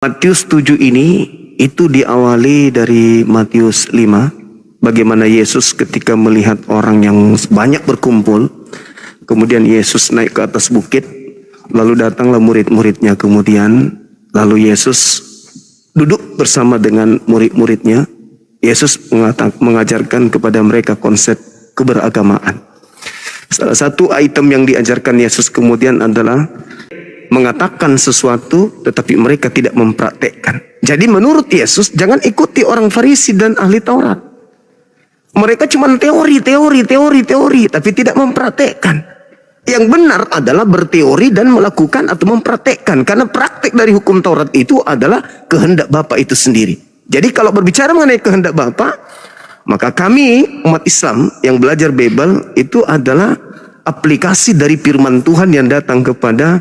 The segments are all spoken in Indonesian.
Matius 7 ini itu diawali dari Matius 5. Bagaimana Yesus ketika melihat orang yang banyak berkumpul, kemudian Yesus naik ke atas bukit, lalu datanglah murid-muridnya kemudian, lalu Yesus duduk bersama dengan murid-muridnya. Yesus mengajarkan kepada mereka konsep keberagamaan. Salah satu item yang diajarkan Yesus kemudian adalah mengatakan sesuatu tetapi mereka tidak mempraktekkan. Jadi menurut Yesus jangan ikuti orang Farisi dan ahli Taurat. Mereka cuma teori tapi tidak mempraktekkan. Yang benar adalah berteori dan melakukan atau mempraktekkan, karena praktek dari hukum Taurat itu adalah kehendak Bapa itu sendiri. Jadi kalau berbicara mengenai kehendak Bapa, maka kami umat Islam yang belajar Bible itu adalah aplikasi dari firman Tuhan yang datang kepada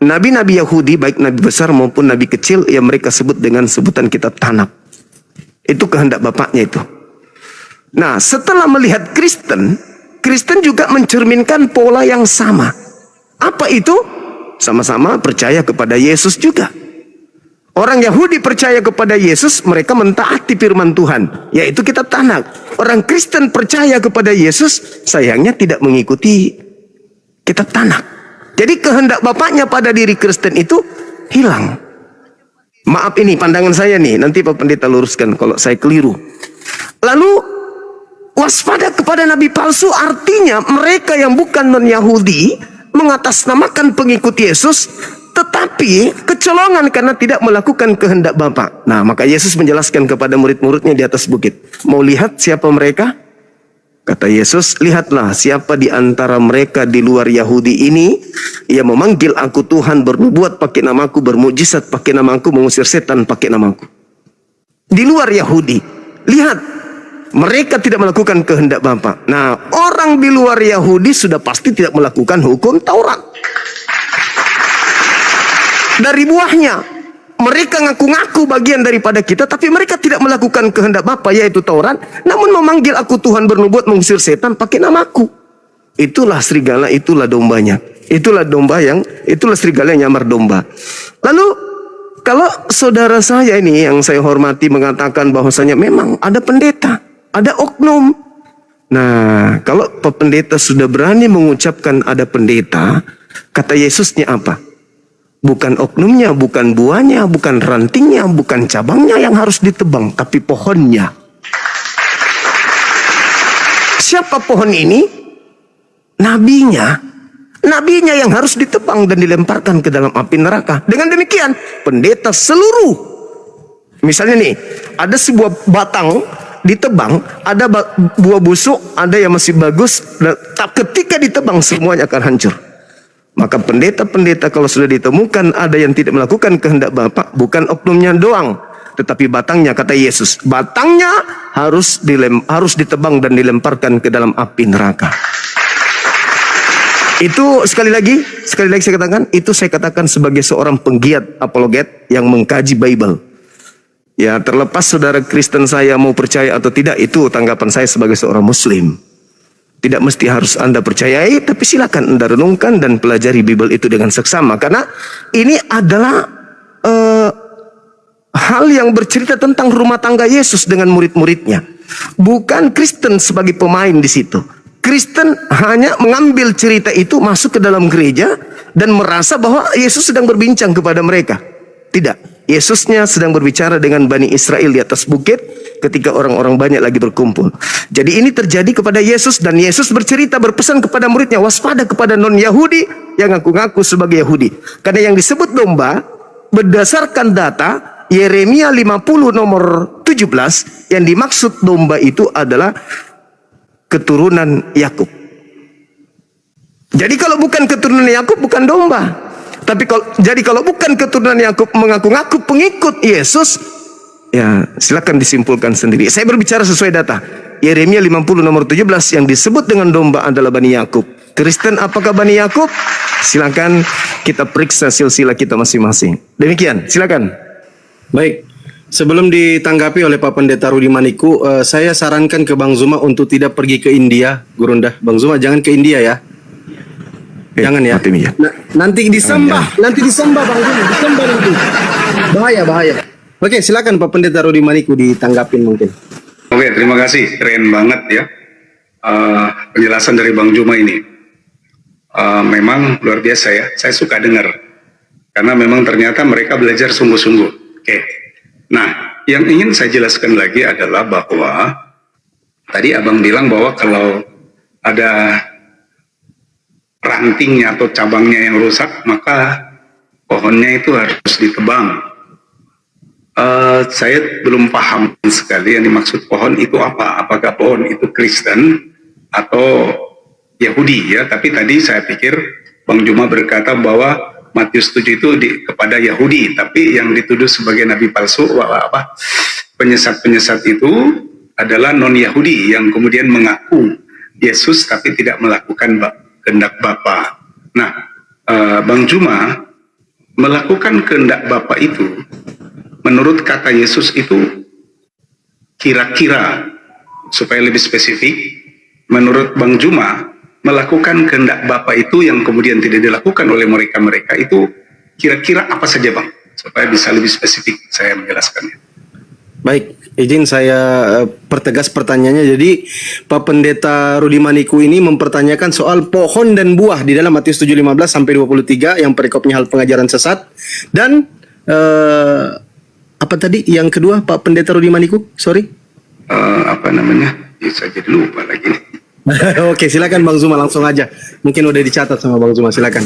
nabi-nabi Yahudi, baik nabi besar maupun nabi kecil, yang mereka sebut dengan sebutan kitab Tanakh. Itu kehendak Bapaknya itu. Nah, setelah melihat Kristen juga mencerminkan pola yang sama. Apa itu? Sama-sama percaya kepada Yesus juga. Orang Yahudi percaya kepada Yesus, mereka mentaati firman Tuhan, yaitu kitab Tanakh. Orang Kristen percaya kepada Yesus, sayangnya tidak mengikuti kitab Tanakh. Jadi kehendak Bapaknya pada diri Kristen itu hilang. Maaf, ini pandangan saya nih, nanti Pak Pendeta luruskan kalau saya keliru. Lalu waspada kepada nabi palsu, artinya mereka yang bukan non-Yahudi mengatasnamakan pengikut Yesus, tetapi kecolongan karena tidak melakukan kehendak Bapa. Nah, maka Yesus menjelaskan kepada murid-muridnya di atas bukit. Mau lihat siapa mereka? Kata Yesus, lihatlah siapa di antara mereka di luar Yahudi ini yang memanggil aku Tuhan, bernubuat pakai namaku, bermujizat pakai namaku, mengusir setan pakai namaku. Di luar Yahudi, lihat, mereka tidak melakukan kehendak Bapa. Nah, orang di luar Yahudi sudah pasti tidak melakukan hukum Taurat. Dari buahnya, mereka ngaku-ngaku bagian daripada kita, tapi mereka tidak melakukan kehendak Bapa, yaitu Taurat, namun memanggil aku Tuhan, bernubuat, mengusir setan pakai namaku. Itulah serigala, itulah dombanya. Itulah serigala yang nyamar domba. Lalu kalau saudara saya ini yang saya hormati mengatakan bahwasanya memang ada pendeta, ada oknum. Nah, kalau Pak Pendeta sudah berani mengucapkan ada pendeta, kata Yesusnya apa? Bukan oknumnya, bukan buahnya, bukan rantingnya, bukan cabangnya yang harus ditebang, tapi pohonnya. Siapa pohon ini? Nabinya. Nabinya yang harus ditebang dan dilemparkan ke dalam api neraka. Dengan demikian, pendeta seluruh. Misalnya nih, ada sebuah batang ditebang, ada buah busuk, ada yang masih bagus, dan ketika ditebang semuanya akan hancur. Maka pendeta-pendeta kalau sudah ditemukan ada yang tidak melakukan kehendak Bapa, bukan oknumnya doang, tetapi batangnya, kata Yesus, batangnya harus ditebang dan dilemparkan ke dalam api neraka. Itu sekali lagi saya katakan, itu saya katakan sebagai seorang penggiat apologet yang mengkaji Bible. Ya, terlepas saudara Kristen saya mau percaya atau tidak, itu tanggapan saya sebagai seorang Muslim. Tidak mesti harus Anda percayai, tapi silakan Anda renungkan dan pelajari Bible itu dengan seksama. Karena ini adalah hal yang bercerita tentang rumah tangga Yesus dengan murid-muridnya. Bukan Kristen sebagai pemain di situ. Kristen hanya mengambil cerita itu masuk ke dalam gereja dan merasa bahwa Yesus sedang berbincang kepada mereka. Tidak. Yesusnya sedang berbicara dengan Bani Israel di atas bukit ketika orang-orang banyak lagi berkumpul. Jadi ini terjadi kepada Yesus, dan Yesus bercerita, berpesan kepada muridnya, waspada kepada non-Yahudi yang ngaku-ngaku sebagai Yahudi. Karena yang disebut domba berdasarkan data Yeremia 50 nomor 17, yang dimaksud domba itu adalah keturunan Yakub. Jadi kalau bukan keturunan Yakub, bukan domba. Tapi kalau bukan keturunan Yakub mengaku-ngaku pengikut Yesus, ya silakan disimpulkan sendiri. Saya berbicara sesuai data. Yeremia 50 nomor 17 yang disebut dengan domba adalah Bani Yakub. Kristen apakah Bani Yakub? Silakan kita periksa silsilah kita masing-masing. Demikian, silakan. Baik, sebelum ditanggapi oleh Pak Pendeta Rudi Maniku, saya sarankan ke Bang Zuma untuk tidak pergi ke India, Gurunda. Bang Zuma jangan ke India ya. Jangan ya. Nanti disembah Bang Zuma, disembah nanti. Bahaya. Oke, silakan Pak Pendeta Rudi Maniku ditanggapin mungkin. Oke, terima kasih. Keren banget ya penjelasan dari Bang Juma ini. Memang luar biasa ya. Saya suka dengar. Karena memang ternyata mereka belajar sungguh-sungguh. Oke. Nah, yang ingin saya jelaskan lagi adalah bahwa tadi Abang bilang bahwa kalau ada rantingnya atau cabangnya yang rusak, maka pohonnya itu harus ditebang. Saya belum paham sekali yang dimaksud pohon itu apa. Apakah pohon itu Kristen atau Yahudi ya? Tapi tadi saya pikir Bang Juma berkata bahwa Matius 7 itu kepada Yahudi, tapi yang dituduh sebagai nabi palsu, penyesat-penyesat itu adalah non-Yahudi yang kemudian mengaku Yesus tapi tidak melakukan kehendak Bapa. Nah, Bang Juma melakukan kehendak Bapa itu, menurut kata Yesus itu kira-kira, supaya lebih spesifik, menurut Bang Juma, melakukan kehendak Bapa itu yang kemudian tidak dilakukan oleh mereka-mereka itu kira-kira apa saja Bang? Supaya bisa lebih spesifik saya menjelaskannya. Baik, izin saya pertegas pertanyaannya. Jadi Pak Pendeta Rudi Maniku ini mempertanyakan soal pohon dan buah di dalam Matius 7:15 sampai 23 yang perikopnya hal pengajaran sesat. Dan apa tadi yang kedua Pak Pendeta Rudi Maniku? Sorry. Apa namanya? Saya jadi lupa lagi. Oke, silakan Bang Zuma langsung aja. Mungkin udah dicatat sama Bang Zuma, silakan.